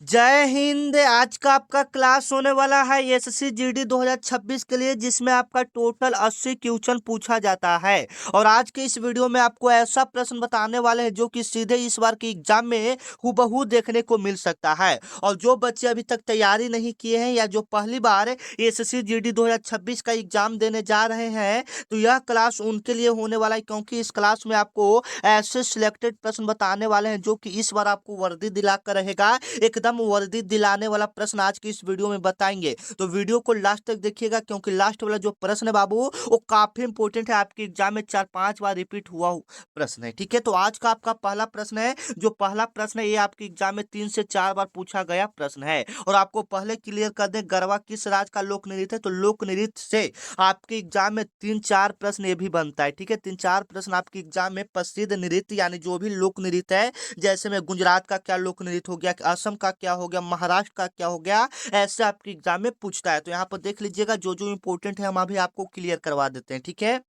जय हिंद। आज का आपका क्लास होने वाला है एसएससी जीडी 2026 के लिए, जिसमें आपका टोटल 80 क्वेश्चन पूछा जाता है। और आज के इस वीडियो में आपको ऐसा प्रश्न बताने वाले हैं जो कि सीधे इस बार के एग्जाम में हूबहू देखने को मिल सकता है। और जो बच्चे अभी तक तैयारी नहीं किए हैं या जो पहली बार एसएससी जीडी 2026 का एग्जाम देने जा रहे हैं, तो यह क्लास उनके लिए होने वाला है, क्योंकि इस क्लास में आपको ऐसे सिलेक्टेड प्रश्न बताने वाले हैं जो कि इस बार आपको वर्दी दिलाकर रहेगा। एकदम वर्दी दिलाने वाला प्रश्न आज की इस वीडियो में बताएंगे, तो वीडियो को लास्ट तक देखिएगा, क्योंकि लास्ट वाला जो प्रश्न है बाबू, वो काफी इंपोर्टेंट है। आपके एग्जाम में 4-5 बार रिपीट हुआ प्रश्न है। ठीक है, तो आज का आपका पहला प्रश्न है। जो पहला प्रश्न है ये आपके एग्जाम में 3 से 4 बार पूछा गया प्रश्न है। और आपको पहले क्लियर कर दें, गरबा किस राज्य का लोक नृत्य है। तो लोक नृत्य से आपके एग्जाम में 3-4 प्रश्न ये भी बनता है। ठीक है, 3-4 प्रश्न आपके एग्जाम में प्रसिद्ध नृत्य यानी जो भी लोक नृत्य है, जैसे में गुजरात का क्या लोक नृत्य हो गया, असम का क्या हो गया, महाराष्ट्र का क्या हो गया, ऐसे आपके एग्जाम में पूछता है। तो यहाँ पर देख लीजिएगा, जो जो इंपॉर्टेंट है हम अभी आपको क्लियर करवा देते हैं। ठीक है,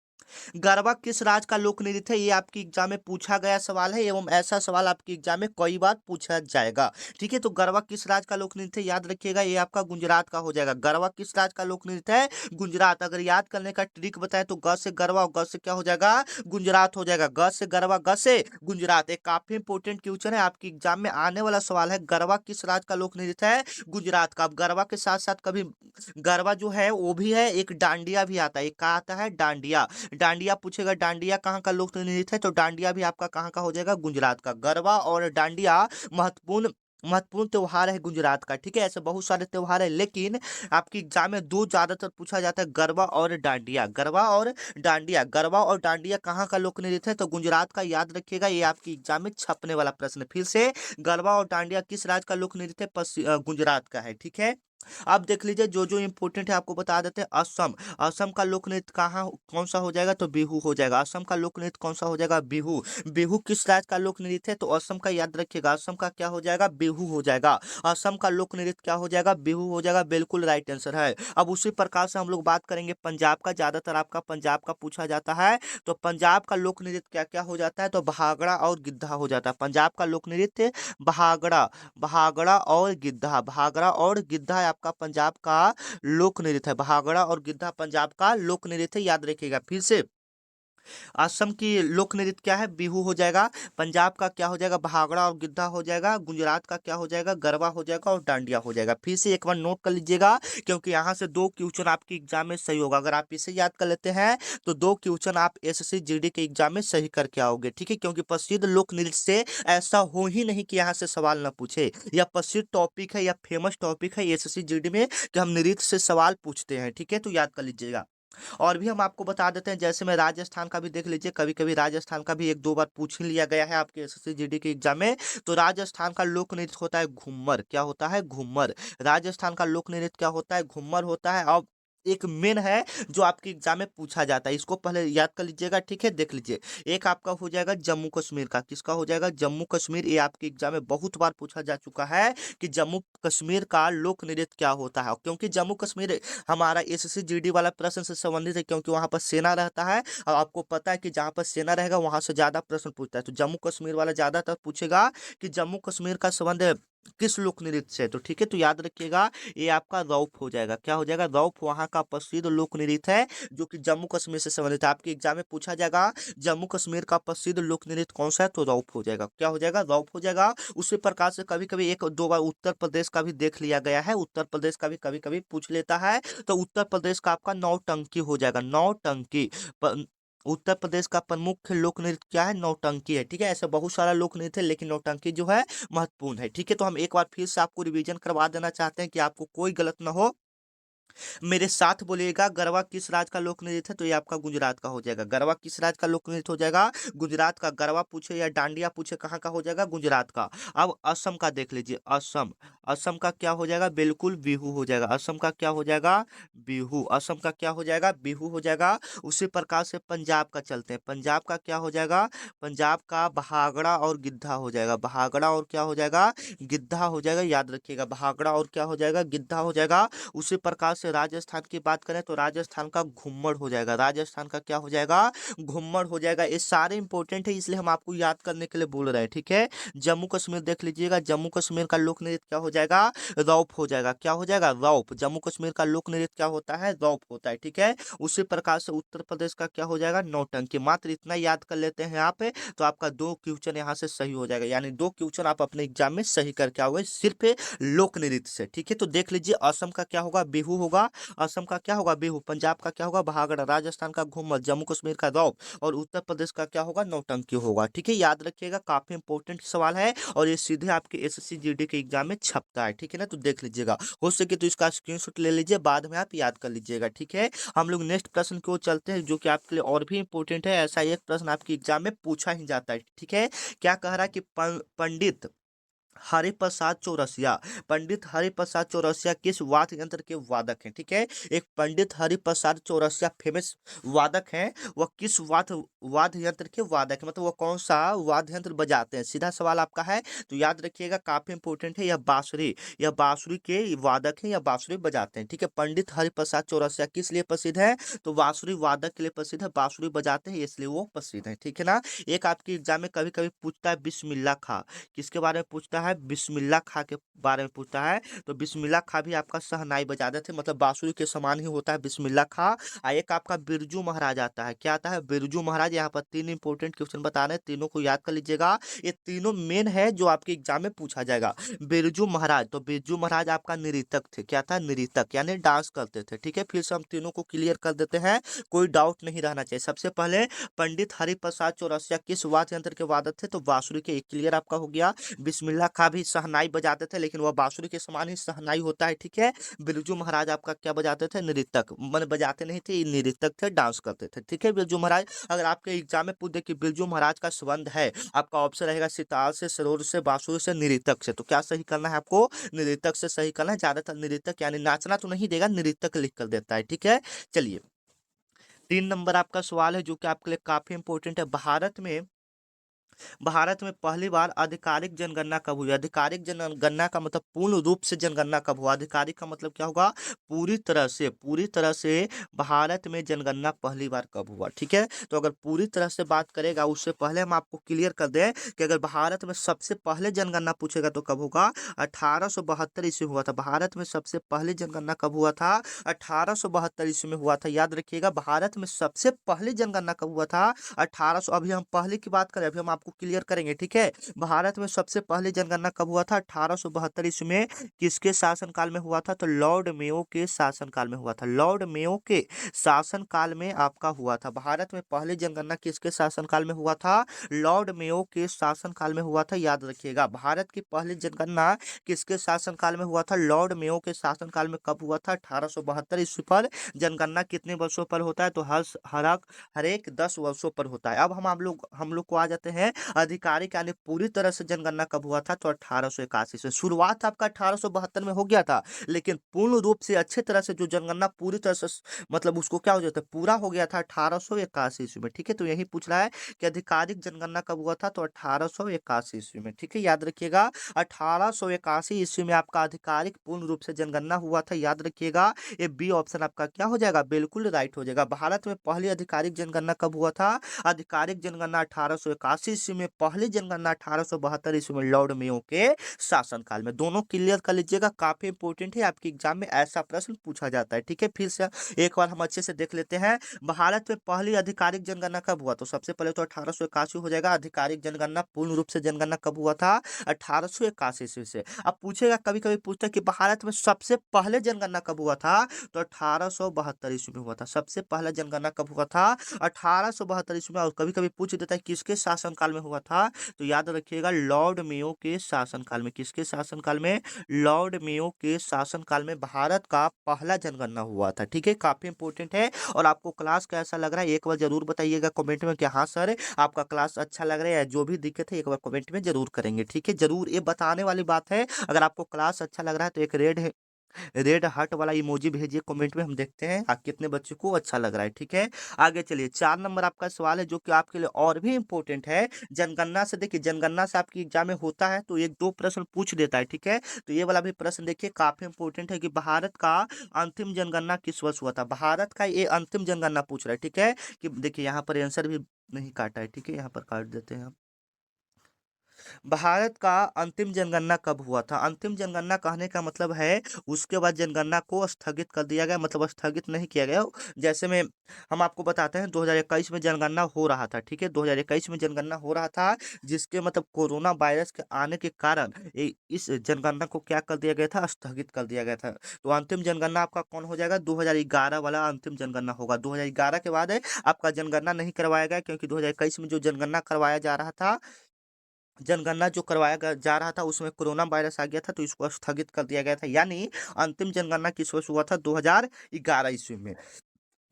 गरबा किस राज्य का लोक नृत्य है, ये आपके एग्जाम में पूछा गया सवाल है, एवं ऐसा सवाल आपके एग्जाम में कई बार पूछा जाएगा। ठीक है, तो गरबा किस राज्य का लोक नृत्य है, याद रखिएगा, ये आपका गुजरात का हो जाएगा। गरबा किस राज्य का लोक नृत्य है, गुजरात। अगर याद करने का ट्रिक बताए तो ग से गरबा और ग से क्या हो जाएगा, गुजरात हो जाएगा। ग से गरबा, ग से गुजरात। एक काफी इंपोर्टेंट क्वेश्चन है, आपके एग्जाम में आने वाला सवाल है। गरबा किस राज्य का लोक नृत्य है, गुजरात का। अब गरबा के साथ साथ कभी गरबा जो है वो भी है, एक डांडिया भी आता है। एक क्या आता है, डांडिया। डांडिया पूछेगा, डांडिया कहाँ का लोक नृत्य है, तो डांडिया भी आपका कहाँ का हो जाएगा, गुजरात का। गरबा और डांडिया महत्वपूर्ण महत्वपूर्ण त्योहार है गुजरात का। ठीक है, ऐसे बहुत सारे त्योहार है, लेकिन आपके एग्जाम में दो ज्यादातर पूछा जाता है, गरबा और डांडिया। गरबा और डांडिया, गरबा और डांडिया कहाँ का लोक नृत्य है, तो गुजरात का। याद रखिएगा, ये आपके एग्जाम में छपने वाला प्रश्न है। फिर से, गरबा और डांडिया किस राज्य का लोक नृत्य है, गुजरात का है। ठीक है, अब देख लीजिए, जो जो इंपोर्टेंट है आपको बता देते हैं। असम, असम का लोक नृत्य कहाँ कौन सा हो जाएगा, तो बिहू हो जाएगा। असम का लोक नृत्य कौन सा हो जाएगा, बिहू। बिहू किस राज्य का लोक नृत्य है, तो असम का। याद रखिएगा, असम का क्या हो जाएगा, बिहू हो जाएगा। असम का लोक नृत्य क्या हो जाएगा, बिहू हो जाएगा। बिल्कुल राइट आंसर है। अब उसी प्रकार से हम लोग बात करेंगे पंजाब का। ज्यादातर आपका पंजाब का पूछा जाता है, तो पंजाब का लोक नृत्य क्या क्या हो जाता है, तो भागड़ा और गिद्धा हो जाता है। पंजाब का लोक नृत्य भागड़ा, भागड़ा और गिद्धा। भागड़ा और गिद्धा आपका पंजाब का लोक नृत्य है। भागड़ा और गिद्धा पंजाब का लोक नृत्य है, याद रखिएगा। फिर से, असम की लोक नृत्य क्या है, बिहू हो जाएगा। पंजाब का क्या हो जाएगा, भागड़ा और गिद्धा हो जाएगा। गुजरात का क्या हो जाएगा, गरबा हो जाएगा और डांडिया हो जाएगा। फिर से एक बार नोट कर लीजिएगा, क्योंकि यहाँ से 2 क्वेश्चन आपके एग्जाम में सही होगा। अगर आप इसे याद कर लेते हैं तो 2 क्वेश्चन आप एसएससी जीडी के एग्जाम में सही करके आओगे। ठीक है, क्योंकि प्रसिद्ध लोक नृत्य से ऐसा हो ही नहीं कि यहाँ से सवाल ना पूछे। यह प्रसिद्ध टॉपिक है या फेमस टॉपिक है एसएससी जीडी में, कि हम नृत्य से सवाल पूछते हैं। ठीक है, तो याद कर लीजिएगा। और भी हम आपको बता देते हैं, जैसे में राजस्थान का भी देख लीजिए, कभी कभी राजस्थान का भी 1-2 बार पूछ ही लिया गया है आपके एसएससी जीडी के एग्जाम में। तो राजस्थान का लोक नृत्य होता है घूमर। क्या होता है, घूमर। राजस्थान का लोक नृत्य क्या होता है, घूमर होता है। अब एक मेन है जो आपके एग्जाम में पूछा जाता है, इसको पहले याद कर लीजिएगा। ठीक है, देख लीजिए, एक आपका हो जाएगा जम्मू कश्मीर का। किसका हो जाएगा, जम्मू कश्मीर। ये आपके एग्जाम में बहुत बार पूछा जा चुका है कि जम्मू कश्मीर का लोक नृत्य क्या होता है। क्योंकि जम्मू कश्मीर हमारा एसएससी जीडी वाला प्रश्न से संबंधित है, क्योंकि वहां पर सेना रहता है। और आपको पता है कि जहां पर सेना रहेगा वहां से ज्यादा प्रश्न पूछता है। तो जम्मू कश्मीर वाला ज्यादातर पूछेगा कि जम्मू कश्मीर का संबंध किस लोक नृत्य से। तो ठीक है, तो याद रखिएगा, ये आपका रौफ हो जाएगा। क्या हो जाएगा, रौफ। वहां का प्रसिद्ध लोक नृत्य है जो कि जम्मू कश्मीर से संबंधित है। आपके एग्जाम में पूछा जाएगा जम्मू कश्मीर का प्रसिद्ध लोक नृत्य कौन सा है, तो रौफ हो जाएगा। क्या हो जाएगा, रौफ हो जाएगा। उसी प्रकार से कभी कभी 1-2 बार उत्तर प्रदेश का भी देख लिया गया है। उत्तर प्रदेश का भी कभी कभी पूछ लेता है, तो उत्तर प्रदेश का आपका नौटंकी हो जाएगा। नौटंकी। उत्तर प्रदेश का प्रमुख लोक नृत्य क्या है, नौटंकी है। ठीक है, ऐसा बहुत सारा लोक नृत्य है, लेकिन नौटंकी जो है महत्वपूर्ण है। ठीक है, तो हम एक बार फिर से आपको रिवीजन करवा देना चाहते हैं कि आपको कोई गलत ना हो। मेरे साथ बोलिएगा, गरबा किस राज्य का लोक नृत्य है, तो ये आपका गुजरात का हो जाएगा। गरबा किस राज्य का लोक नृत्य हो जाएगा, गुजरात का। गरबा पूछे या डांडिया पूछे, कहाँ का हो जाएगा, गुजरात का। अब असम का देख लीजिए, असम। असम का क्या हो जाएगा, बिल्कुल बिहू हो जाएगा। असम का क्या हो जाएगा, बिहू। असम का क्या हो जाएगा, बिहू हो जाएगा। उसी प्रकार से पंजाब का चलते हैं। पंजाब का क्या हो जाएगा, पंजाब का भागड़ा और गिद्धा हो जाएगा। भागड़ा और क्या हो जाएगा, गिद्धा हो जाएगा। याद रखिएगा, भागड़ा और क्या हो जाएगा, गिद्धा हो जाएगा। उसी प्रकार से राजस्थान की बात करें तो राजस्थान का घुम्मड़ हो जाएगा, राजस्थान का क्या हो जाएगा, घुम्मड़ हो जाएगा। ये सारे इंपॉर्टेंट है इसलिए हम आपको याद करने के लिए बोल रहे हैं, ठीक है। जम्मू कश्मीर देख लीजिएगा, जम्मू कश्मीर का लोक नृत्य क्या हो जाएगा, रौप हो जाएगा। क्या हो जाएगा, रौप। जम्मू कश्मीर का लोक नृत्य क्या होता है, रौप होता है, ठीक है। उसी प्रकार से उत्तर प्रदेश का क्या हो जाएगा, नौटंकी। मात्र इतना याद कर लेते हैं यहाँ पे तो आपका 2 क्वेश्चन यहाँ से सही हो जाएगा, यानी 2 क्वेश्चन आप अपने एग्जाम में सही करके आओगे सिर्फ लोक नृत्य से, ठीक है। तो देख लीजिए, असम का क्या होगा, बिहू होगा। असम का क्या होगा, बिहू। पंजाब का क्या होगा, भांगड़ा। राजस्थान का घूमर। जम्मू कश्मीर का रौप। और उत्तर प्रदेश का क्या होगा, नौटंकी होगा, ठीक है। याद रखिएगा, काफी इंपॉर्टेंट सवाल है और ये सीधे आपके एसएससी जीडी के एग्जाम में छपता है, ठीक है ना। तो देख लीजिएगा, हो सके तो इसका स्क्रीनशॉट ले लीजिए, बाद में आप याद कर लीजिएगा, ठीक है। हम लोग नेक्स्ट प्रश्न की ओर चलते हैं जो कि आपके लिए और भी इंपॉर्टेंट है। ऐसा एक प्रश्न आपके एग्जाम में पूछा ही जाता है, ठीक है। क्या कह रहा है कि पंडित हरिप्रसाद चौरसिया, पंडित हरिप्रसाद चौरसिया किस वाद्य यंत्र के वादक हैं, ठीक है। एक पंडित हरिप्रसाद चौरसिया फेमस वादक हैं, वह किस वाद्य यंत्र के वादक हैं, मतलब वह कौन सा वाद्य यंत्र बजाते हैं, सीधा सवाल आपका है। तो याद रखिएगा, काफी इंपॉर्टेंट है। यह बांसुरी, यह बांसुरी के वादक हैं, या बांसुरी बजाते हैं, ठीक है। पंडित हरिप्रसाद चौरसिया किस लिए प्रसिद्ध है, तो बांसुरी वादक के लिए प्रसिद्ध है, बांसुरी बजाते हैं इसलिए वो प्रसिद्ध है, ठीक है ना। एक आपके एग्जाम में कभी कभी पूछता है बिस्मिल्लाह खां, किसके बारे में पूछता है, बिस्मिल्लाह खां के बारे में पूछता है। तो बिस्मिल्लाह खां भी आपका शहनाई बजाते थे, मतलब बांसुरी के समान ही होता है बिस्मिल्लाह खां। एक आपका बिरजू महाराज आता है, क्या आता है, बिरजू महाराज। यहाँ पर 3 इंपॉर्टेंट क्वेश्चन बता रहे हैं, तीनों को याद कर लीजिएगा। ये तीनों मेन है जो आपके एग्जाम में पूछा जाएगा। बिरजू महाराज, तो बिरजू महाराज आपका नृतक थे, क्या था, नृतक, यानी डांस करते थे, ठीक है। फिर से हम तीनों को क्लियर कर देते हैं, कोई डाउट नहीं रहना चाहिए। सबसे पहले पंडित हरिप्रसाद चौरसिया किस वाद्य यंत्र के वादक थे, तो बांसुरी के, एक क्लियर आपका हो गया। बिस्मिल्लाह खां भी शहनाई बजाते थे, लेकिन वह बांसुरी के समान ही शहनाई होता है, ठीक है। बिरजू महाराज आपका क्या बजाते थे, नृतक, मन बजाते नहीं थे, नृतक थे, डांस करते थे, ठीक है। बिरजू महाराज, अगर आपके एग्जाम में पूछ दे कि बिरजू महाराज का संबंध है, आपका ऑप्शन रहेगा सितार से, सरोद से, बांसुरी से, नृतक से। तो क्या सही करना है आपको, नृतक से सही करना है। ज्यादातर नृतक यानी नाचना तो नहीं देगा, नृतक लिख कर देता है, ठीक है। चलिए, 3 नंबर आपका सवाल है जो कि आपके लिए काफी इंपॉर्टेंट है। भारत में पहली बार आधिकारिक जनगणना कब हुई, आधिकारिक जनगणना का मतलब पूर्ण रूप से जनगणना कब हुआ, आधिकारिक का मतलब क्या होगा, पूरी तरह से भारत में जनगणना पहली बार कब हुआ, ठीक है। तो अगर पूरी तरह से बात करेगा उससे पहले हम आपको क्लियर कर दें कि अगर भारत में सबसे पहले जनगणना पूछेगा तो कब होगा, 1872 ईस्वी हुआ था। भारत में सबसे पहले जनगणना कब हुआ था, 1872 ईस्वी में हुआ था। याद रखिएगा, भारत में सबसे पहले जनगणना कब हुआ था, 1800। अभी हम पहले की बात करें, अभी हम आपको क्लियर करेंगे, ठीक है। भारत में सबसे पहले जनगणना कब हुआ था, 1872 ईस्वी में। किसके शासनकाल में हुआ था, तो लॉर्ड मेयो के शासनकाल में हुआ था, लॉर्ड मेयो के शासनकाल में आपका हुआ था। भारत में पहले जनगणना किसके शासनकाल में हुआ था, लॉर्ड मेयो के शासनकाल में हुआ था। याद रखिएगा, भारत की पहली जनगणना किसके शासनकाल में हुआ था, लॉर्ड मेयो के शासनकाल में। कब हुआ था, 1872 ईस्वी पर। जनगणना कितने वर्षों पर होता है, तो हर एक 10 वर्षों पर होता है। अब हम लोग को आ जाते हैं आधिकारिक यानी पूरी तरह से जनगणना कब हुआ था, तो 1881 से। शुरुआत आपका 1872 में हो गया था, लेकिन पूर्ण रूप से अच्छे तरह से जो जनगणना पूरी तरह से मतलब उसको क्या हो जाता है, पूरा हो गया था 1881 ईस्वी में, ठीक है। तो यही पूछ रहा है कि आधिकारिक जनगणना कब हुआ था, तो 1881 ईस्वी में, ठीक है। याद रखिएगा, 1881 ईस्वी में आपका आधिकारिक पूर्ण रूप से जनगणना हुआ था। याद रखिएगा, ये बी ऑप्शन आपका क्या हो जाएगा, बिल्कुल राइट हो जाएगा। भारत में पहली आधिकारिक जनगणना कब हुआ था, आधिकारिक जनगणना 1881 ईस्वी में, पहली जनगणना 1872 ईस्वी में, लॉर्ड मेयो के शासनकाल में। दोनों क्लियर कर लीजिएगा, काफी इंपॉर्टेंट है, आपके एग्जाम में ऐसा प्रश्न पूछा जाता है, ठीक है। फिर से एक बार हम अच्छे से देख लेते हैं, भारत में पहली आधिकारिक जनगणना कब हुआ, तो सबसे पहले तो 1881 हो जाएगा। आधिकारिक जनगणना पूर्ण रूप से जनगणना कब हुआ था, 1881 ईस्वी से। अब पूछेगा, कभी कभी पूछता है कि भारत में सबसे पहले जनगणना कब हुआ था, तो 1872 ईस्वी में हुआ था। सबसे पहला जनगणना कब हुआ था, 1872 ईस्वी में। और कभी कभी पूछ देता है किसके शासनकाल में हुआ था, तो याद रखिएगा, लॉर्ड मेयो के शासनकाल में। किसके शासनकाल में, लॉर्ड मेयो के शासनकाल में भारत का पहला जनगणना हुआ था, ठीक है। काफी इंपॉर्टेंट है। और आपको क्लास कैसा लग रहा है एक बार जरूर बताइएगा कमेंट में कि हाँ सर आपका क्लास अच्छा लग रहा है, जो भी दिक्कत है एक बार कमेंट में जरूर करेंगे, ठीक है। जरूर ये बताने वाली बात है, अगर आपको क्लास अच्छा लग रहा है तो एक रेड रेड हार्ट वाला इमोजी भेजिए कमेंट में, हम देखते हैं कितने बच्चों को अच्छा लग रहा है। ठीक है, आगे चलिए। 4 नंबर आपका सवाल है जो कि आपके लिए और भी इम्पोर्टेंट है। जनगणना से देखिए, जनगणना से आपकी एग्जाम में होता है तो एक दो प्रश्न पूछ देता है। ठीक है, तो ये वाला भी प्रश्न देखिए काफी इंपॉर्टेंट है कि भारत का अंतिम जनगणना किस वर्ष हुआ था। भारत का ये अंतिम जनगणना पूछ रहा है। ठीक है, कि देखिए यहाँ पर आंसर भी नहीं काटा है। ठीक है, यहाँ पर काट देते हैं हम। भारत का अंतिम जनगणना कब हुआ था? अंतिम जनगणना कहने का मतलब है उसके बाद जनगणना को स्थगित कर दिया गया, मतलब स्थगित नहीं किया गया। जैसे में हम आपको बताते हैं 2021 में जनगणना हो रहा था। ठीक है, 2021 में जनगणना हो रहा था, जिसके मतलब कोरोना वायरस के आने के कारण इस जनगणना को क्या कर दिया गया था? स्थगित कर दिया गया था। तो अंतिम जनगणना आपका कौन हो जाएगा? 2011 वाला अंतिम जनगणना होगा। 2011 के बाद आपका जनगणना नहीं करवाया गया, क्योंकि 2021 में जो जनगणना करवाया जा रहा था, जनगणना जो करवाया जा रहा था, उसमें कोरोना वायरस आ गया था, तो इसको स्थगित कर दिया गया था। यानी अंतिम जनगणना किस वर्ष हुआ था? 2011 ईस्वी में।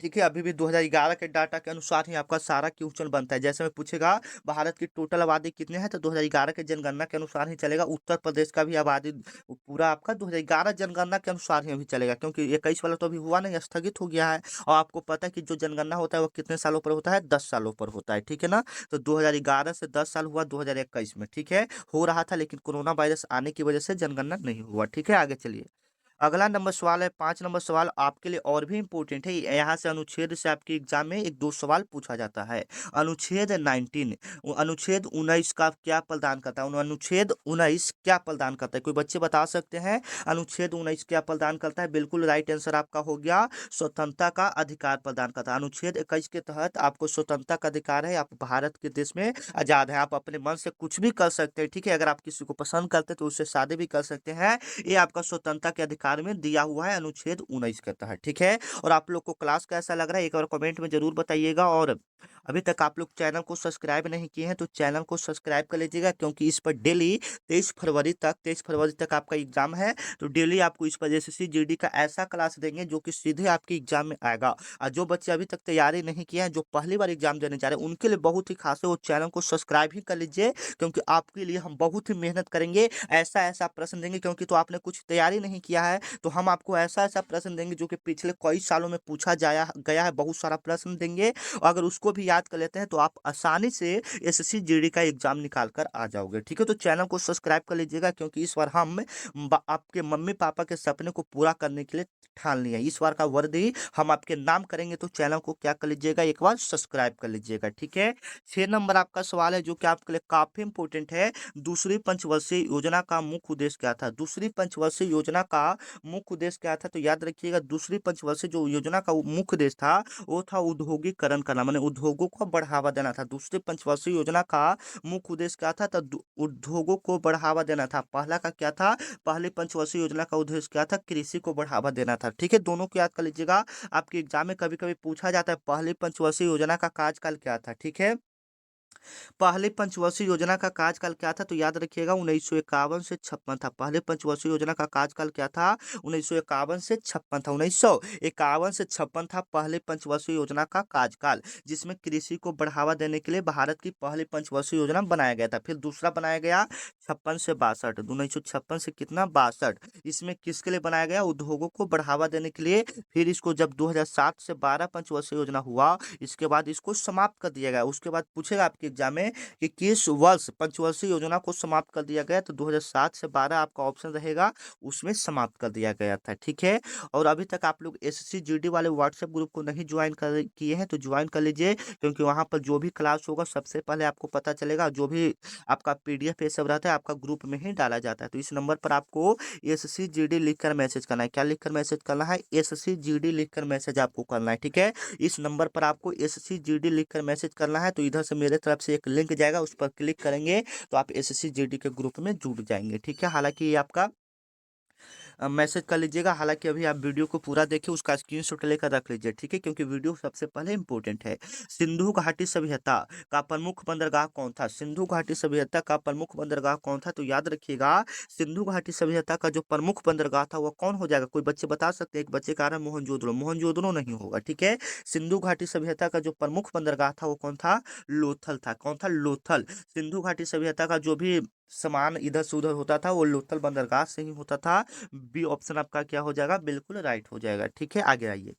ठीक है, अभी भी 2011 के डाटा के अनुसार ही आपका सारा क्वेश्चन बनता है। जैसे में पूछेगा भारत की टोटल आबादी कितने हैं, तो 2011 के जनगणना के अनुसार ही चलेगा। उत्तर प्रदेश का भी आबादी पूरा आपका 2011 जनगणना के अनुसार ही अभी चलेगा, क्योंकि 21 वाला तो अभी हुआ नहीं, स्थगित हो गया है। और आपको पता है कि जो जनगणना होता है वो कितने सालों पर होता है? 10 सालों पर होता है। ठीक है ना, तो 2011 से 10 साल हुआ 2021 में। ठीक है, हो रहा था, लेकिन कोरोना वायरस आने की वजह से जनगणना नहीं हुआ। ठीक है, आगे चलिए। अगला नंबर सवाल है 5 नंबर सवाल आपके लिए और भी इम्पोर्टेंट है। यहाँ से अनुच्छेद से आपके एग्जाम में एक दो सवाल पूछा जाता है। अनुच्छेद 19, अनुच्छेद 19 का क्या प्रदान करता है? अनुच्छेद 19 क्या प्रदान करता है? कोई बच्चे बता सकते हैं अनुच्छेद 19 क्या प्रदान करता है? बिल्कुल राइट आंसर आपका हो गया, स्वतंत्रता का अधिकार प्रदान करता है। अनुच्छेद 21 के तहत आपको स्वतंत्रता का अधिकार है। आप भारत के देश में आजाद है, आप अपने मन से कुछ भी कर सकते हैं। ठीक है, अगर आप किसी को पसंद करते हैं तो उससे शादी भी कर सकते हैं। ये आपका स्वतंत्रता के अधिकार में दिया हुआ है अनुच्छेद 19 के तहत। ठीक है, और आप लोग को क्लास कैसा लग रहा है एक बार कमेंट में जरूर बताइएगा। और अभी तक आप लोग चैनल को सब्सक्राइब नहीं किए हैं तो चैनल को सब्सक्राइब कर लीजिएगा, क्योंकि इस पर डेली 23 फरवरी तक आपका एग्जाम है। तो डेली आपको इस पर एसएससी जीडी का ऐसा क्लास देंगे जो कि सीधे आपके एग्जाम में आएगा। और जो बच्चे अभी तक तैयारी नहीं किए हैं, जो पहली बार एग्जाम देने जा रहे हैं, उनके लिए बहुत ही खास है, वो चैनल को सब्सक्राइब ही कर लीजिए, क्योंकि आपके लिए हम बहुत ही मेहनत करेंगे। ऐसा ऐसा प्रश्न देंगे, क्योंकि तो आपने कुछ तैयारी नहीं किया है, तो हम आपको ऐसा ऐसा प्रश्न देंगे जो कि पिछले कई सालों में पूछा जाया गया है। बहुत सारा प्रश्न देंगे, और अगर उसको भी याद कर लेते हैं तो आप आसानी से एसएससी जीडी का एग्जाम निकाल कर आ जाओगे। ठीक है, तो चैनल को सब्सक्राइब कर लीजिएगा, क्योंकि इस बार हम आपके मम्मी पापा के सपने को पूरा करने के लिए ठान लिया है। इस बार का वर्दी हम आपके नाम करेंगे, तो चैनल को क्या कर लीजिएगा, एक बार सब्सक्राइब कर लीजिएगा। ठीक है, 6 नंबर आपका सवाल है जो कि आपके लिए काफी इंपोर्टेंट है। दूसरी पंचवर्षीय योजना का मुख्य उद्देश्य क्या था? दूसरी पंचवर्षीय योजना का मुख्य उद्देश्य क्या था? तो याद रखिएगा, दूसरी पंचवर्षीय जो योजना का मुख्य उद्देश्य था वो था उद्योगीकरण करना, माने उद्योगों को बढ़ावा देना था। दूसरी पंचवर्षीय योजना का मुख्य उद्देश्य क्या था? तो उद्योगों को बढ़ावा देना था। पहला का क्या था? पहली पंचवर्षीय योजना का उद्देश्य क्या था? कृषि को बढ़ावा देना था। ठीक है, दोनों को याद कर लीजिएगा, आपके एग्जाम में कभी कभी पूछा जाता है पहली पंचवर्षीय योजना का कार्यकाल क्या था। ठीक है, पहले पंचवर्षीय योजना का कार्यकाल क्या था? तो याद रखिएगा 1951 से 56 था। पहले पंचवर्षीय योजना का कार्यकाल क्या था? 1951 से 56 था। 1951 से 56 था पहले पंचवर्षीय योजना का कार्यकाल, जिसमें कृषि को बढ़ावा देने के लिए भारत की पहली पंचवर्षीय योजना बनाया गया था। फिर दूसरा बनाया गया 56 से 62, 1956 से कितना? 62। इसमें किसके लिए बनाया गया? उद्योगों को बढ़ावा देने के लिए। फिर इसको जब 2007 से 12 पंचवर्षीय योजना हुआ, इसके बाद इसको समाप्त कर दिया गया। उसके बाद पूछेगा आपके एग्जाम में कि किस वर्ष पंचवर्षीय योजना को समाप्त कर दिया गया, तो 2007 से 12 आपका ऑप्शन रहेगा, उसमें समाप्त कर दिया गया था। ठीक है, और अभी तक आप लोग एसएससी जीडी वाले व्हाट्सएप ग्रुप को नहीं ज्वाइन कर किए हैं तो ज्वाइन कर लीजिए, क्योंकि वहां पर जो भी क्लास होगा सबसे पहले आपको पता चलेगा। जो भी आपका पीडीएफ ये सब रहता है आपका ग्रुप में ही डाला जाता है। तो इस नंबर पर आपको एसएससी जीडी लिखकर मैसेज करना है। क्या लिखकर मैसेज करना है? एसएससी जीडी लिखकर मैसेज आपको करना है। ठीक है, इस नंबर पर आपको एसएससी जीडी लिखकर मैसेज करना है। तो इधर से मेरे तरफ से एक लिंक जाएगा, उस पर क्लिक करेंगे तो आप एसएससी जीडी के ग्रुप में जुड़ जाएंगे। ठीक है, हालांकि ये आपका मैसेज कर लीजिएगा। हालांकि अभी आप वीडियो को पूरा देखिए, उसका स्क्रीनशॉट लेकर रख लीजिए। ठीक है, क्योंकि वीडियो सबसे पहले इंपॉर्टेंट है। सिंधु घाटी सभ्यता का प्रमुख बंदरगाह कौन था? सिंधु घाटी सभ्यता का प्रमुख बंदरगाह कौन था? तो याद रखिएगा, सिंधु घाटी सभ्यता का जो प्रमुख बंदरगाह था वो कौन हो जाएगा? कोई बच्चे बता सकते हैं? एक बच्चे का रहा मोहनजोदड़ो। मोहनजोदड़ो नहीं होगा। ठीक है, सिंधु घाटी सभ्यता का जो प्रमुख बंदरगाह था वो कौन था? लोथल था। कौन था? लोथल। सिंधु घाटी सभ्यता का जो भी सामान इधर से उधर होता था वो लोथल बंदरगाह से ही होता था। बी ऑप्शन आपका क्या हो जाएगा, बिल्कुल राइट हो जाएगा। ठीक है, आगे आइए।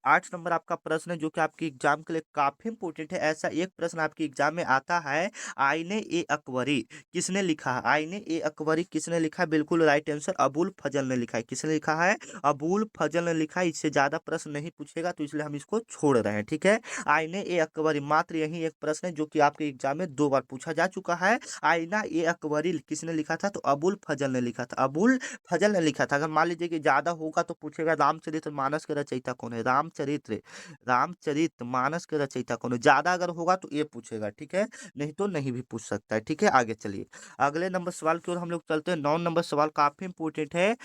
8 नंबर आपका प्रश्न है जो कि आपकी एग्जाम के लिए काफी इंपोर्टेंट है। ऐसा एक प्रश्न आपकी एग्जाम में आता है, आईने ए अकबरी किसने लिखा है? आईने ए अकबरी किसने लिखा है? बिल्कुल राइट आंसर अबुल फजल ने लिखा है। किसने लिखा है? अबुल फजल ने लिखा है। इससे ज्यादा प्रश्न नहीं पूछेगा तो इसलिए हम इसको छोड़ रहे हैं। ठीक है, आईने ए अकबरी मात्र यही एक प्रश्न है जो कि आपके एग्जाम में 2 बार पूछा जा चुका है। आईना ए अकबरी किसने लिखा था? तो अबुल फजल ने लिखा था। अबुल फजल ने लिखा था। अगर मान लीजिए कि ज्यादा होगा तो पूछेगा रामचरित मानस के रचयिता कौन है? रामचरित मानस के रचयिता कौन है? ज्यादा अगर होगा तो ये पूछेगा। ठीक है, नहीं तो नहीं भी पूछ सकता है। ठीक है, आगे चलिए। अगले नंबर सवाल की ओर हम लोग चलते हैं। 9 नंबर सवाल काफी इंपोर्टेंट है।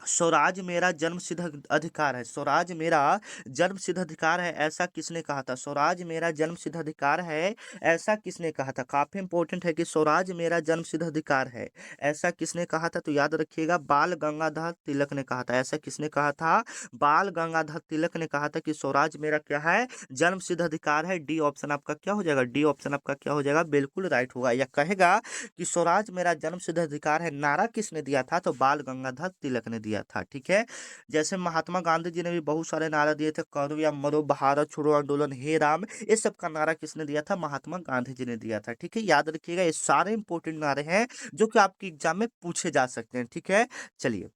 स्वराज मेरा जन्म सिद्ध अधिकार है। स्वराज मेरा जन्म सिद्ध अधिकार है, ऐसा किसने कहा था? स्वराज मेरा जन्म सिद्ध अधिकार है, ऐसा किसने कहा था? काफी इंपॉर्टेंट है कि स्वराज मेरा जन्म सिद्ध अधिकार है, ऐसा किसने कहा था? तो याद रखिएगा, बाल गंगाधर तिलक ने कहा था। ऐसा किसने कहा था? बाल गंगाधर तिलक ने कहा था कि स्वराज मेरा क्या है? जन्म सिद्ध अधिकार है। डी ऑप्शन आपका क्या हो जाएगा? डी ऑप्शन आपका क्या हो जाएगा? बिल्कुल राइट होगा। यह कहेगा कि स्वराज मेरा जन्म सिद्ध अधिकार है, नारा किसने दिया था? तो बाल गंगाधर तिलक ने दिया था। ठीक है, जैसे महात्मा गांधी जी ने भी बहुत सारे नारा दिए थे, करो या मरो, भारत छोड़ो आंदोलन, हे राम, ये सब का नारा किसने दिया था? महात्मा गांधी जी ने दिया था। ठीक है, याद रखिएगा, ये सारे इंपोर्टेंट नारे हैं जो कि आपके एग्जाम में पूछे जा सकते हैं। ठीक है, चलिए।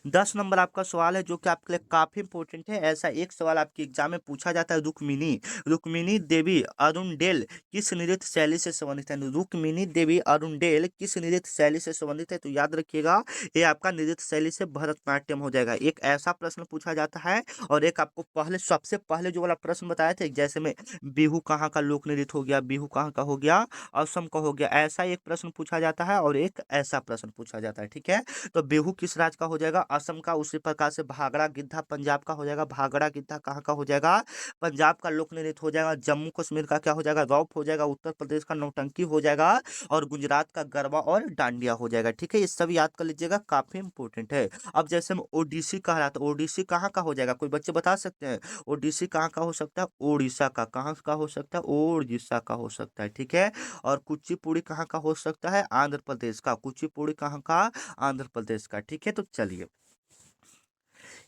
10 नंबर आपका सवाल है जो कि आपके लिए काफी इंपॉर्टेंट है। ऐसा एक सवाल आपके एग्जाम में पूछा जाता है, रुक्मिणी रुक्मिणी देवी अरुणडेल किस नृत्य शैली से संबंधित है? रुक्मिणी देवी अरुणडेल किस नृत्य शैली से संबंधित है? तो याद रखिएगा, ये आपका नृत्य शैली से भरतनाट्यम हो जाएगा। एक ऐसा प्रश्न पूछा जाता है, और एक आपको पहले सबसे पहले जो वाला प्रश्न बताया थे, जैसे में बिहू कहाँ का लोक नृत्य हो गया, बिहू कहाँ का हो गया, असम का हो गया, ऐसा एक प्रश्न पूछा जाता है और एक ऐसा प्रश्न पूछा जाता है। ठीक है, तो बिहू किस राज्य का हो जाएगा? असम का। उसी प्रकार से भागड़ा गिद्धा पंजाब का हो जाएगा। भागड़ा गिद्धा कहाँ का हो जाएगा? पंजाब का। लोक नृत्य हो जाएगा। जम्मू कश्मीर का क्या हो जाएगा? रौफ हो जाएगा। उत्तर प्रदेश का नौटंकी हो जाएगा। और गुजरात का गरबा और डांडिया हो जाएगा। ठीक है, ये सब याद कर लीजिएगा, काफी इंपोर्टेंट है। अब जैसे हम ओडिसी कह रहा था, ओडिसी कहाँ का हो जाएगा? कोई बच्चे बता सकते हैं ओडिसी कहाँ का हो सकता है? ओडिशा का। कहाँ का हो सकता है? ओडिशा का हो सकता है। ठीक है, और कुचिपुड़ी कहाँ का हो सकता है? आंध्र प्रदेश का। कुचिपुड़ी कहाँ का? आंध्र प्रदेश का। ठीक है, तो चलिए।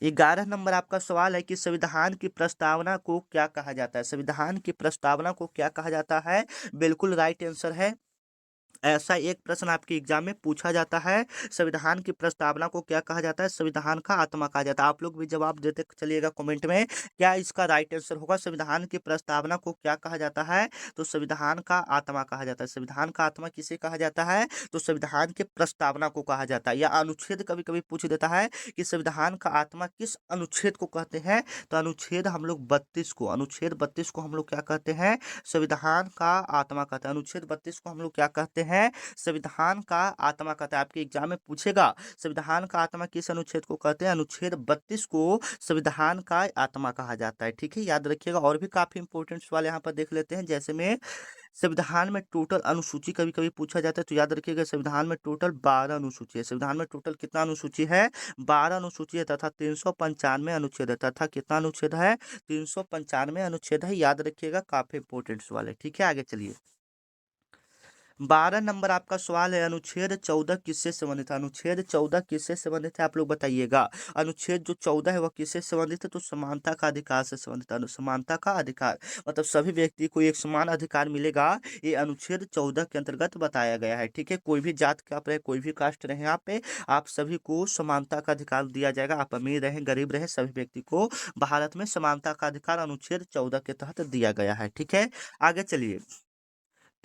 11 नंबर आपका सवाल है कि संविधान की प्रस्तावना को क्या कहा जाता है? संविधान की प्रस्तावना को क्या कहा जाता है? बिल्कुल राइट आंसर है। ऐसा एक प्रश्न आपके एग्जाम में पूछा जाता है, संविधान की प्रस्तावना को क्या कहा जाता है? संविधान का आत्मा कहा जाता है। आप लोग भी जवाब देते चलिएगा कमेंट में, क्या इसका राइट आंसर होगा? संविधान की प्रस्तावना को क्या कहा जाता है? तो संविधान का आत्मा कहा जाता है। संविधान का आत्मा किसे कहा जाता है? तो संविधान की प्रस्तावना को कहा जाता है। या अनुच्छेद कभी कभी पूछ देता है कि संविधान का आत्मा किस अनुच्छेद को कहते हैं? तो अनुच्छेद हम लोग 32 को, अनुच्छेद 32 को हम लोग क्या कहते हैं? संविधान का आत्मा कहते हैं। अनुच्छेद 32 को हम लोग क्या कहते हैं? संविधान का आत्मा कहते हैं। आपके एग्जाम में पूछेगा संविधान का आत्मा किस अनुच्छेद को कहते हैं? अनुच्छेद 32 को संविधान का आत्मा कहा जाता है। ठीक है, याद रखिएगा। और भी काफी इंपोर्टेंट सवाल यहाँ पर देख लेते हैं, जैसे में संविधान में टोटल अनुसूची कभी कभी पूछा जाता है, तो याद रखिएगा संविधान में टोटल 12 अनुसूची है। संविधान में टोटल कितना अनुसूची है? 12 अनुसूची है, तथा 395 अनुच्छेद है। तथा कितना अनुच्छेद है? 395 अनुच्छेद है। याद रखिएगा, काफी इंपोर्टेंट सवाल है। ठीक है, आगे चलिए। 12 नंबर आपका सवाल है, अनुच्छेद 14 किससे संबंधित है? अनुच्छेद 14 किससे संबंधित है? आप लोग बताइएगा। अनुच्छेद जो 14 है वह किससे संबंधित है? तो समानता का अधिकार से संबंधित है। समानता का अधिकार मतलब सभी व्यक्ति को एक समान अधिकार मिलेगा, ये अनुच्छेद 14 के अंतर्गत बताया गया है। ठीक है, कोई भी जात का आप रहे, कोई भी कास्ट रहे, यहाँ पे आप सभी को समानता का अधिकार दिया जाएगा। आप अमीर रहे गरीब रहे, सभी व्यक्ति को भारत में समानता का अधिकार अनुच्छेद 14 के तहत दिया गया है। ठीक है, आगे चलिए।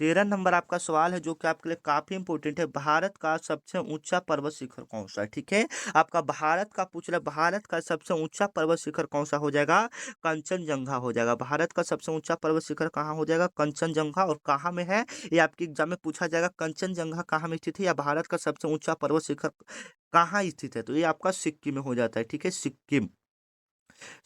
13 नंबर आपका सवाल है जो कि आपके लिए काफी इंपोर्टेंट है, भारत का सबसे ऊंचा पर्वत शिखर कौन सा है? ठीक है, आपका भारत का पूछ रहा है, भारत का सबसे ऊंचा पर्वत शिखर कौन सा हो जाएगा? कंचनजंगा हो जाएगा। भारत का सबसे ऊंचा पर्वत शिखर कहाँ हो जाएगा? कंचनजंगा। और कहाँ में है ये आपके एग्जाम में पूछा जाएगा, कंचनजंगा कहाँ में स्थित है, या भारत का सबसे ऊंचा पर्वत शिखर कहाँ स्थित है? तो ये आपका सिक्किम में हो जाता है। ठीक है, सिक्किम।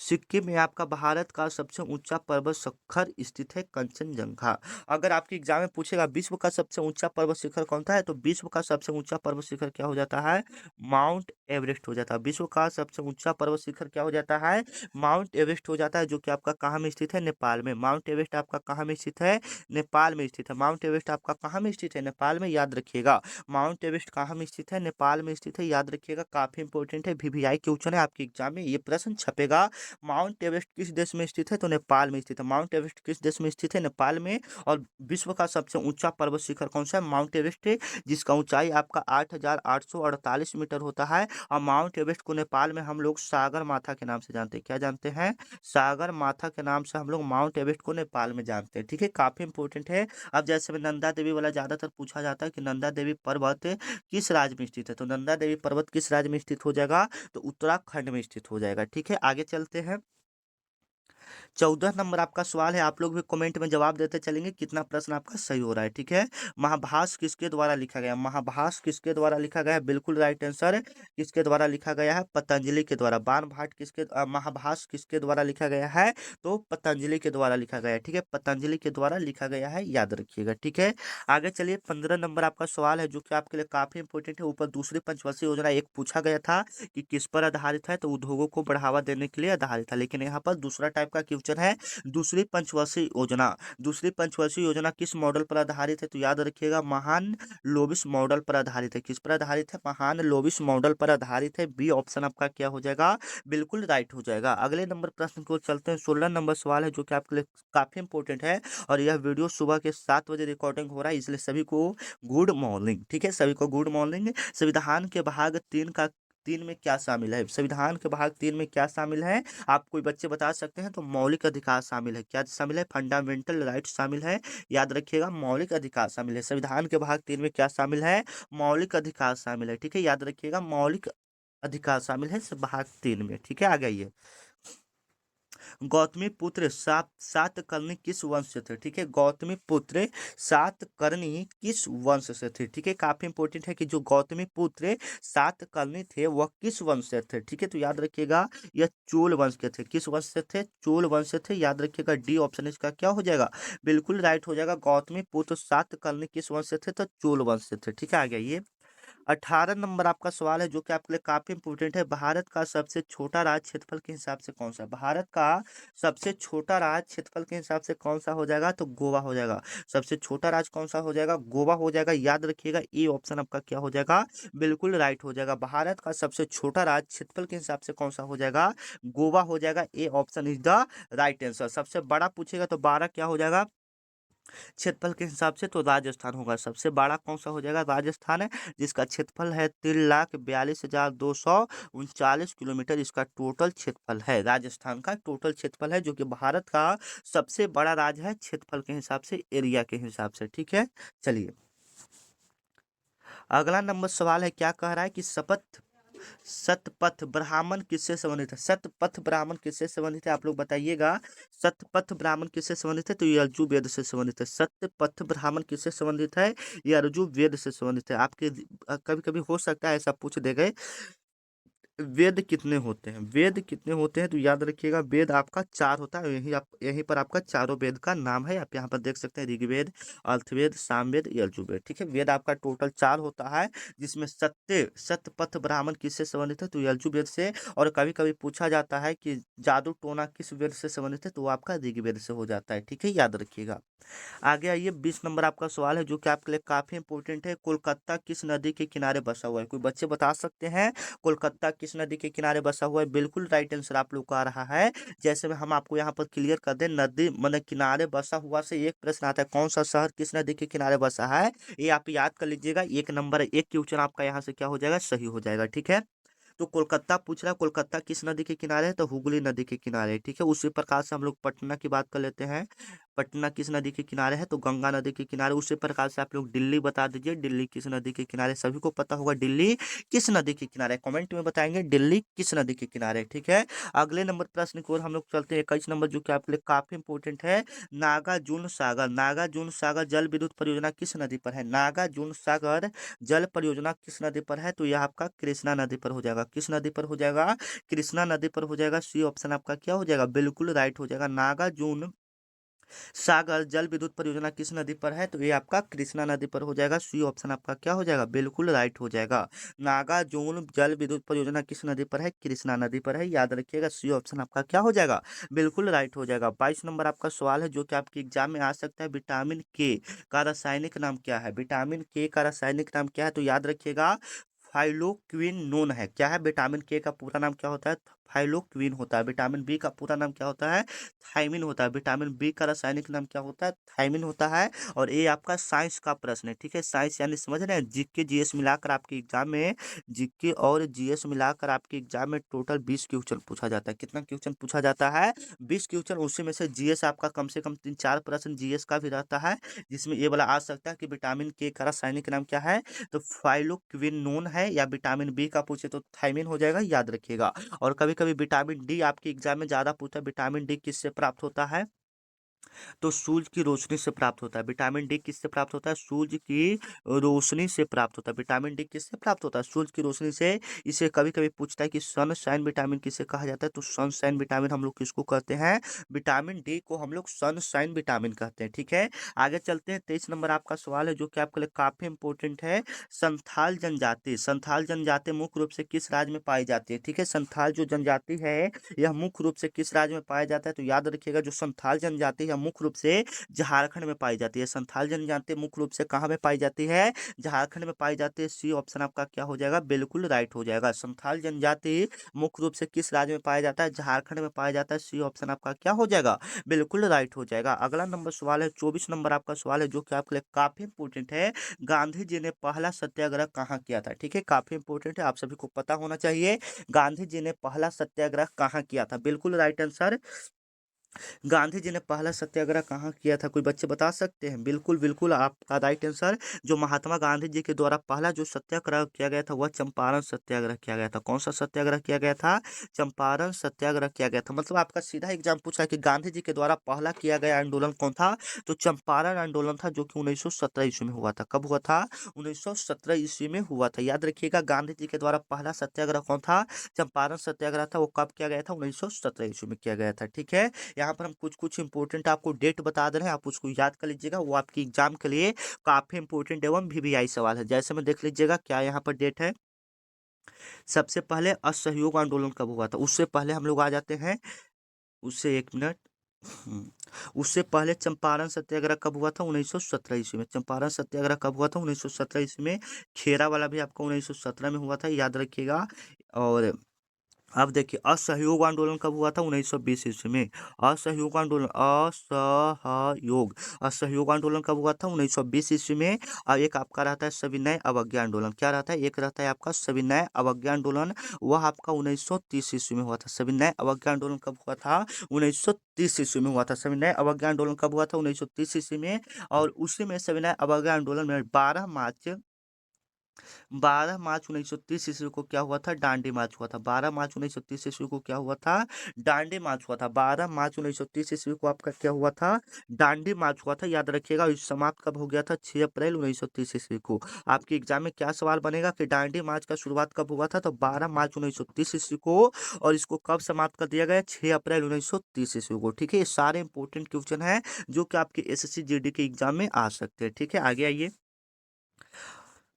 सिक्किम में आपका भारत का सबसे ऊंचा पर्वत शिखर स्थित है कंचनजंगा। अगर आपके एग्जाम में पूछेगा विश्व का सबसे ऊंचा पर्वत शिखर कौन सा है, तो विश्व का सबसे ऊंचा पर्वत शिखर क्या हो जाता है, माउंट एवरेस्ट हो जाता है। विश्व का सबसे ऊंचा पर्वत शिखर क्या हो जाता है, माउंट एवरेस्ट हो जाता है, जो कि आपका कहाँ में स्थित है, नेपाल में। माउंट एवरेस्ट आपका कहाँ में स्थित है, नेपाल में स्थित है। माउंट एवरेस्ट आपका कहाँ में स्थित है, नेपाल में, याद रखिएगा। माउंट एवरेस्ट कहाँ में स्थित है, नेपाल में स्थित है, याद रखिएगा। काफी इंपॉर्टेंट है, वीवीआई क्वेश्चन है आपके एग्जाम में, ये प्रश्न छपेगा। माउंट एवरेस्ट किस देश में स्थित है, तो नेपाल में स्थित है। माउंट एवरेस्ट किस देश में स्थित है, नेपाल में। और विश्व का सबसे ऊंचा पर्वत शिखर कौन सा है, माउंट एवरेस्ट है, जिसका ऊंचाई आपका 8,848 मीटर होता है। और माउंट एवरेस्ट को नेपाल में हम लोग सागर माथा के नाम से जानते हैं। क्या जानते हैं, सागर माथा के नाम से हम लोग माउंट एवरेस्ट को नेपाल में जानते हैं। ठीक है, काफी इंपॉर्टेंट है। अब जैसे में नंदा देवी वाला ज्यादातर पूछा जाता है कि नंदा देवी पर्वत किस राज्य में स्थित है, तो नंदा देवी पर्वत किस राज्य में स्थित हो जाएगा, तो उत्तराखंड में स्थित हो जाएगा। ठीक है, आगे चलते हैं। 14 नंबर आपका सवाल है, आप लोग भी कमेंट में जवाब देते चलेंगे कितना प्रश्न आपका सही हो रहा है। ठीक है, महाभाष्य किसके द्वारा लिखा गया, महाभाष्य किसके द्वारा लिखा गया है, बिल्कुल राइट आंसर। किसके द्वारा लिखा गया है, पतंजलि के द्वारा। बाण भाट किसके महाभाष्य किसके द्वारा लिखा गया है, तो पतंजलि के द्वारा लिखा गया है। ठीक है, पतंजलि के द्वारा लिखा गया है, याद रखिएगा। ठीक है, आगे चलिए। 15 नंबर आपका सवाल है, जो कि आपके लिए काफी इंपॉर्टेंट है। ऊपर दूसरी पंचवर्षीय योजना एक पूछा गया था कि किस पर आधारित है, तो उद्योगों को बढ़ावा देने के लिए आधारित था। लेकिन यहाँ पर दूसरा टाइप का क्वेश्चन है, दूसरी पंचवर्षीय योजना। दूसरी पंचवर्षीय योजना किस मॉडल पर आधारित है, तो याद रखिएगा महान लोबिस मॉडल पर आधारित है। किस पर आधारित है, महान लोबिस मॉडल पर आधारित है। बी ऑप्शन आपका क्या हो जाएगा, बिल्कुल राइट हो जाएगा। अगले नंबर प्रश्न को चलते हैं। 16 नंबर सवाल है, जो कि आपके लिए काफी इंपॉर्टेंट है। और यह वीडियो सुबह के 7 बजे रिकॉर्डिंग हो रहा है, इसलिए सभी को गुड मॉर्निंग। ठीक है, सभी को गुड मॉर्निंग। संविधान के भाग 3 में क्या शामिल है, संविधान के भाग 3 में क्या शामिल है, आप कोई बच्चे बता सकते हैं, तो मौलिक अधिकार शामिल है। क्या शामिल है, फंडामेंटल राइट शामिल है, याद रखिएगा। मौलिक अधिकार शामिल है। संविधान के भाग 3 में क्या शामिल है, मौलिक अधिकार शामिल है। ठीक है, याद रखिएगा, मौलिक अधिकार शामिल है भाग 3 में। ठीक है, आ गई। गौतमी पुत्र सातकर्णी किस वंश से थे, ठीक है। गौतमी पुत्र सातकर्णी किस वंश से थे, ठीक है। काफी इंपॉर्टेंट है कि जो गौतमी पुत्र सातकर्णी थे वह किस वंश से थे, ठीक है। तो याद रखिएगा, यह चोल वंश के थे। किस वंश से थे, चोल वंश से थे, याद रखिएगा। डी ऑप्शन इसका क्या हो जाएगा, बिल्कुल राइट हो जाएगा। गौतमी पुत्र सातकर्णी किस वंश से थे, तो चोल वंश से थे। ठीक है, आ गया ये। 18 नंबर आपका सवाल है, जो कि आपके लिए काफी इंपोर्टेंट है। भारत का सबसे छोटा राज्य क्षेत्रफल के हिसाब से कौन सा है, भारत का सबसे छोटा राज्य क्षेत्रफल के हिसाब से कौन सा हो जाएगा, तो गोवा हो जाएगा। सबसे छोटा राज्य कौन सा हो जाएगा, गोवा हो जाएगा। याद रखिएगा, ए ऑप्शन आपका क्या हो जाएगा, बिल्कुल राइट हो जाएगा। भारत का सबसे छोटा राज्य क्षेत्रफल के हिसाब से कौन सा हो जाएगा, गोवा हो जाएगा। A option is the right answer. सबसे बड़ा पूछेगा तो 12 क्या हो जाएगा क्षेत्रफल के हिसाब से, तो राजस्थान होगा। सबसे बड़ा कौन सा हो जाएगा, राजस्थान है, जिसका क्षेत्रफल है 3,42,239 किलोमीटर। इसका टोटल क्षेत्रफल है, राजस्थान का टोटल क्षेत्रफल है, जो कि भारत का सबसे बड़ा राज्य है क्षेत्रफल के हिसाब से, एरिया के हिसाब से। ठीक है, चलिए। अगला नंबर सवाल है, क्या कह रहा है कि सतपथ ब्राह्मण किससे संबंधित है, सतपथ ब्राह्मण किससे संबंधित है, आप लोग बताइएगा। सतपथ ब्राह्मण किससे संबंधित है, तो ये यजुर्वेद से संबंधित है। सतपथ ब्राह्मण किससे संबंधित है, ये यजुर्वेद से संबंधित है। आपके कभी कभी हो सकता है ऐसा पूछ दे गए, वेद कितने होते हैं, वेद कितने होते हैं, तो याद रखिएगा, वेद आपका 4 होता है। यहीं पर आपका चारों वेद का नाम है, आप यहाँ पर देख सकते हैं, ऋग्वेद, अर्थवेद, सामवेद, यजुर्वेद। ठीक है, वेद आपका टोटल 4 होता है, जिसमें सतपथ ब्राह्मण किससे संबंधित है, तो यजुर्वेद से। और कभी कभी पूछा जाता है कि जादू टोना किस वेद से संबंधित है, तो वो आपका ऋग्वेद से हो जाता है। ठीक है, याद रखिएगा। आगे आइए, 20 नंबर आपका सवाल है, जो कि आपके लिए काफी इंपोर्टेंट है। कोलकाता किस नदी के किनारे बसा हुआ है, कोई बच्चे बता सकते हैं, कोलकाता किस नदी के किनारे बसा हुआ है, बिल्कुल राइट आंसर आप लोग का आ रहा है। जैसे में हम आपको यहाँ पर क्लियर कर दें, नदी मतलब किनारे बसा हुआ से एक प्रश्न आता है, कौन सा शहर किस नदी के किनारे बसा है, ये आप याद कर लीजिएगा। एक नंबर, एक क्वेश्चन आपका यहाँ से क्या हो जाएगा, सही हो जाएगा। ठीक है, तो कोलकाता पूछ रहा है, कोलकाता किस नदी के किनारे है, तो हुगली नदी के किनारे। ठीक है, उसी प्रकार से हम लोग पटना की बात कर लेते हैं। पटना किस नदी के किनारे है, तो गंगा नदी के किनारे। उसी प्रकार से आप लोग दिल्ली बता दीजिए, दिल्ली किस नदी के किनारे। सभी को पता होगा दिल्ली किस नदी के किनारे, कमेंट में बताएंगे दिल्ली किस नदी के किनारे, ठीक है। अगले नंबर प्रश्न की ओर हम लोग चलते हैं, 21 नंबर, जो कि आपके लिए काफी इंपोर्टेंट है। नागार्जुन सागर, नागार्जुन सागर जल विद्युत परियोजना किस नदी पर है? नागार्जुन सागर जल परियोजना किस नदी पर है? तो यह आपका कृष्णा नदी पर हो जाएगा। किस नदी पर हो जाएगा? कृष्णा नदी पर हो जाएगा। सी ऑप्शन आपका क्या हो जाएगा? बिल्कुल राइट हो जाएगा। नागार्जुन सागर जल विद्युत परियोजना किस नदी पर है? तो ये आपका कृष्णा नदी पर हो जाएगा। सी ऑप्शन आपका क्या हो जाएगा? बिल्कुल राइट हो जाएगा। नागार्जुन जल विद्युत परियोजना किस नदी पर है? कृष्णा नदी पर है, याद रखिएगा। सी ऑप्शन आपका क्या हो जाएगा? बिल्कुल राइट हो जाएगा। 22 नंबर आपका सवाल है, जो कि आपके एग्जाम में आ सकता है। विटामिन के का रासायनिक नाम क्या है? विटामिन के का रासायनिक नाम क्या है? तो याद रखिएगा, फाइलोक्विनोन है। क्या है? विटामिन के का पूरा नाम क्या होता है? फाइलोक्विन होता है। विटामिन बी का पूरा नाम क्या होता है? थायमिन होता है। विटामिन बी का रासायनिक नाम क्या होता है? थायमिन होता है। और ये आपका साइंस का प्रश्न है, ठीक है। साइंस यानी समझ रहे हैं, जीके जीएस मिलाकर आपके एग्जाम में, जीके और जीएस मिलाकर आपके एग्जाम में टोटल 20 क्वेश्चन पूछा जाता है। कितना क्वेश्चन पूछा जाता है? 20 क्वेश्चन। उसी में से जीएस आपका कम से कम 3-4 प्रश्न जीएस का भी रहता है, जिसमें ये वाला आ सकता है कि विटामिन के का रासायनिक नाम क्या है? तो फाइलोक्विनोन है, या विटामिन बी का पूछे तो थायमिन हो जाएगा, याद रखिएगा। और कभी कभी विटामिन डी आपके एग्जाम में ज्यादा पूछा है। विटामिन डी किससे प्राप्त होता है? तो सूरज की रोशनी से प्राप्त होता है। विटामिन डी किससे प्राप्त होता है? सूरज की रोशनी से प्राप्त होता है। विटामिन डी किससे प्राप्त होता है? सूरज की रोशनी से। इसे कभी कभी पूछता है कि सनशाइन विटामिन किसे कहा जाता है? तो सनशाइन विटामिन हम लोग किसको कहते हैं? विटामिन डी को हम लोग सनशाइन विटामिन कहते हैं, ठीक है। आगे चलते हैं, 23 नंबर आपका सवाल है, जो कि आपके लिए काफी इंपोर्टेंट है। संथाल जनजाति, संथाल जनजाति मुख्य रूप से किस राज्य में पाई जाती है? ठीक है, संथाल जो जनजाति है, यह मुख्य रूप से किस राज्य में पाया जाता है? तो याद रखिएगा, जो संथाल जनजाति है मुख्य रूप से झारखंड में पाई जाती है। संथाल जनजाति मुख्य रूप से कहाँ में पाई जाती है? झारखंड में पाई जाती है। सी ऑप्शन आपका क्या हो जाएगा? बिल्कुल राइट हो जाएगा। संथाल जनजाति मुख्य रूप से किस राज्य में पाया जाता है? झारखंड में पाया जाता है। सी ऑप्शन आपका क्या हो जाएगा? बिल्कुल राइट हो जाएगा। अगला नंबर सवाल है, 24 नंबर आपका सवाल है, जो कि आपके लिए काफी इंपोर्टेंट है। गांधी जी ने पहला सत्याग्रह कहाँ किया था? ठीक है, काफी इंपोर्टेंट है, आप सभी को पता होना चाहिए। गांधी जी ने पहला सत्याग्रह कहाँ किया था? बिल्कुल राइट आंसर, गांधी जी ने पहला सत्याग्रह कहाँ किया था? कोई बच्चे बता सकते हैं? बिल्कुल बिल्कुल आपका राइट आंसर, जो महात्मा गांधी जी के द्वारा पहला जो सत्याग्रह किया गया था, वह चंपारण सत्याग्रह किया गया था। कौन सा सत्याग्रह किया गया था? चंपारण सत्याग्रह किया गया था। मतलब आपका सीधा एग्जाम पूछा है कि गांधी जी के द्वारा पहला किया गया आंदोलन कौन था? तो चंपारण आंदोलन था, जो कि 1917 ईस्वी में हुआ था। कब हुआ था? 1917 ईस्वी में हुआ था। याद रखिएगा, गांधी जी के द्वारा पहला सत्याग्रह कौन था? चंपारण सत्याग्रह था। वो कब किया गया था? 1917 ईस्वी में किया गया था, ठीक है। यहाँ पर हम कुछ कुछ इंपॉर्टेंट आपको डेट बता दे रहे हैं, आप उसको याद कर लीजिएगा, वो आपकी एग्जाम के लिए काफी इंपॉर्टेंट एवं वीवीआई सवाल है। जैसे में देख लीजिएगा, क्या यहाँ पर डेट है। सबसे पहले असहयोग आंदोलन कब हुआ था? उससे पहले हम लोग आ जाते हैं, उससे एक मिनट। उससे पहले चंपारण सत्याग्रह कब हुआ था? 1917 ईस्वी में। चंपारण सत्याग्रह कब हुआ था? 1917 ईस्वी में। खेरा वाला भी आपको 1917 में हुआ था, याद रखिएगा। और अब देखिए, असहयोग आंदोलन कब हुआ था? 1920 ईस्वी में। असहयोग आंदोलन, असहयोग आंदोलन कब हुआ था? 1920 ईस्वी में। और एक आपका रहता है सविनय अवज्ञा आंदोलन। क्या रहता है? एक रहता है आपका सविनय अवज्ञा आंदोलन, वह आपका 1930 ईस्वी में हुआ था। सविनय अवज्ञा आंदोलन कब हुआ था? 1930 ईस्वी में हुआ था। सविनय अवज्ञा आंदोलन कब हुआ था? 1930 ईस्वी में। और उसी में सविनय अवज्ञा आंदोलन में 12 मार्च 1930 ईस्वी को क्या हुआ था? डांडी मार्च हुआ था। 12 मार्च 1930 ईस्वी को क्या हुआ था? डांडी मार्च हुआ था। 12 मार्च 1930 ईस्वी को आपका क्या हुआ था? डांडी मार्च हुआ था, याद रखिएगा। और समाप्त कब हो गया था? 6 अप्रैल 1930 ईस्वी को। आपके एग्जाम में क्या सवाल बनेगा कि डांडी मार्च का शुरुआत कब हुआ था? तो 12 मार्च 1930 ईस्वी को। और इसको कब समाप्त कर दिया गया? 6 अप्रैल 1930 ईस्वी को, ठीक है। ये सारे इंपॉर्टेंट क्वेश्चन है, जो कि आपके एसएससी जीडी के एग्जाम में आ सकते हैं, ठीक है। आगे आइए,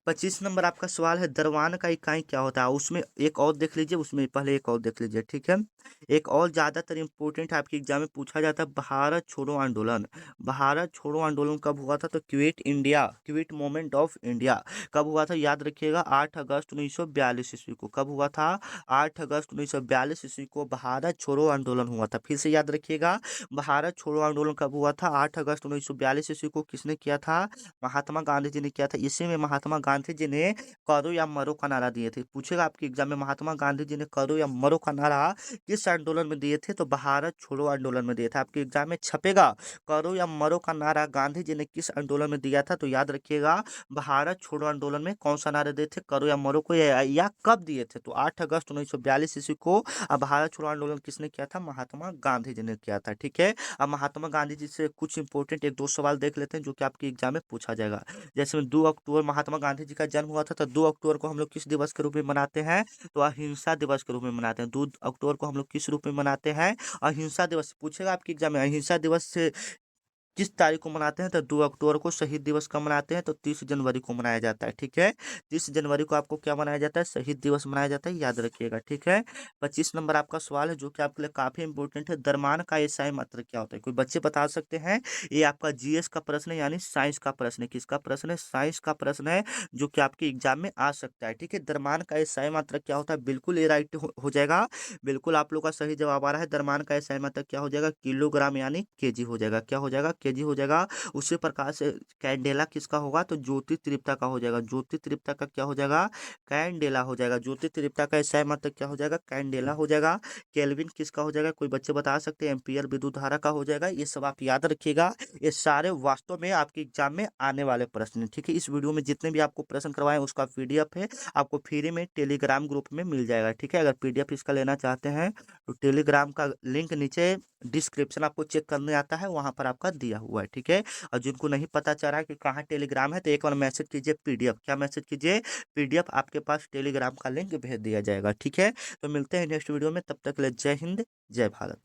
25 नंबर आपका सवाल है, दरवान का इकाई क्या होता है? उसमें एक और देख लीजिए, उसमें पहले एक और देख लीजिए, ठीक है। एक और ज्यादातर इंपॉर्टेंट आपके एग्जाम में पूछा जाता है, भारत छोड़ो आंदोलन। भारत छोड़ो आंदोलन कब हुआ था? तो quit India, quit movement of India कब हुआ था? याद रखिएगा, 8 अगस्त 1942 ईस्वी को। कब हुआ था? 8 अगस्त 1942 ईस्वी को भारत छोड़ो आंदोलन हुआ था। फिर से याद रखिएगा, भारत छोड़ो आंदोलन कब हुआ था? 8 अगस्त 1942 ईस्वी को। किसने किया था? महात्मा गांधी जी ने किया था। इसी में महात्मा गांधी गांधी जी ने करो या मरो का नारा दिए थे? पूछेगा आपके एग्जाम में, महात्मा गांधी जी ने करो या मरो का नारा किस आंदोलन में दिए थे? तो भारत छोड़ो आंदोलन में दिए थे। आपके एग्जाम में छपेगा करो या मरो का नारा गांधी जी ने किस आंदोलन में दिया था? तो याद रखिएगा, भारत छोड़ो आंदोलन में कौन सा नारा दिए थे? करो या मरो को, या कब दिए थे? तो 8 अगस्त 1942 ईस्वी को भारत छोड़ो आंदोलन किसने किया था? महात्मा गांधी जी ने किया था। ठीक है, अब महात्मा गांधी जी से कुछ इंपॉर्टेंट एक दो सवाल देख लेते हैं जो कि आपके एग्जाम में पूछा जाएगा। जैसे में 2 अक्टूबर महात्मा गांधी जी का जन्म हुआ था, तो 2 अक्टूबर को हम लोग किस दिवस के रूप में मनाते हैं? तो अहिंसा दिवस के रूप में मनाते हैं। 2 अक्टूबर को हम लोग किस रूप में मनाते हैं? अहिंसा दिवस। पूछेगा आपके एग्जाम में, अहिंसा दिवस से किस तारीख को मनाते हैं? तो 2 अक्टूबर को। शहीद दिवस कब मनाते हैं? तो 30 जनवरी को मनाया जाता है। ठीक है, 30 जनवरी को आपको क्या मनाया जाता है? शहीद दिवस मनाया जाता है, याद रखिएगा। ठीक है, 25 नंबर आपका सवाल है जो कि आपके लिए काफी इंपॉर्टेंट है। द्रव्यमान का एसआई मात्रक क्या होता है? कोई बच्चे बता सकते हैं? ये आपका जीएस का प्रश्न है, यानी साइंस का प्रश्न है। किसका प्रश्न है? साइंस का प्रश्न है जो कि आपके एग्जाम में आ सकता है। ठीक है, द्रव्यमान का एसआई मात्रक क्या होता है? बिल्कुल ये राइट हो जाएगा। बिल्कुल आप लोग का सही जवाब आ रहा है। द्रव्यमान का एसआई मात्रक क्या हो जाएगा? किलोग्राम यानी केजी हो जाएगा। क्या हो जाएगा? केजी हो जाएगा। उसी प्रकार से कैंडेला किसका होगा? तो ज्योति तीव्रता का हो जाएगा। ज्योति तीव्रता का क्या हो जाएगा? कैंडेला हो जाएगा। ज्योति तीव्रता का एसआई मात्रक क्या हो जाएगा? कैंडेला हो जाएगा। केल्विन किसका हो जाएगा? कोई बच्चे बता सकते हैं? एम्पियर विद्युत धारा का हो जाएगा। ये सब आप याद रखिएगा, ये सारे वास्तव में आपके एग्जाम में आने वाले प्रश्न हैं। ठीक है, इस वीडियो में जितने भी आपको प्रश्न करवाए उसका पीडीएफ है, आपको फ्री में टेलीग्राम ग्रुप में मिल जाएगा। ठीक है, अगर पीडीएफ इसका लेना चाहते हैं तो टेलीग्राम का लिंक नीचे डिस्क्रिप्शन आपको चेक करने आता है, वहां पर आपका दिया हुआ है। ठीक है, और जिनको नहीं पता चल रहा है कि कहाँ टेलीग्राम है, तो एक बार मैसेज कीजिए पीडीएफ। क्या मैसेज कीजिए? पीडीएफ। आपके पास टेलीग्राम का लिंक भेज दिया जाएगा। ठीक है, तो मिलते हैं नेक्स्ट वीडियो में, तब तक के लिए जय हिंद, जय भारत।